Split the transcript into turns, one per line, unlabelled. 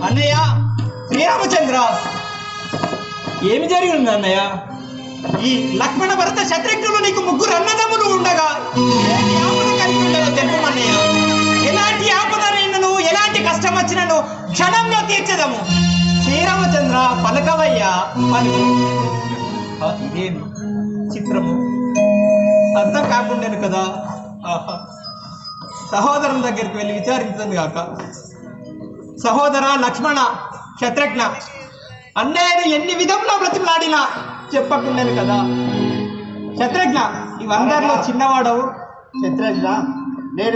అన్నయ్య శ్రీరామచంద్ర, ఏమి జరిగింది అన్నయ్య? ఈ లక్ష్మణ భరత శత్రుఘ్నులు నీకు ముగ్గురు అన్నదమ్ములు ఉండగా ఎలాంటి ఆపద కలిగి ఉండదో తెలుపమన్నయ్య. ఎలాంటి ఆపదనైనను ఎలాంటి కష్టం వచ్చినను క్షణంలో తీర్చదము. శ్రీరామచంద్ర పలకవయ్యా పలుకు. ఇదేమి చిత్రము, అర్థం కాకుండాను కదా. సహోదరుల దగ్గరికి వెళ్ళి విచారించండి కాక. సహోదర లక్ష్మణ శత్రుఘ్న, అన్నయ్యను ఎన్ని విధంలో బ్రతిమలాడినా చెప్పకుండాను కదా. శత్రుఘ్న, ఇవందరిలో చిన్నవాడవు.
శత్రుఘ్న, నేను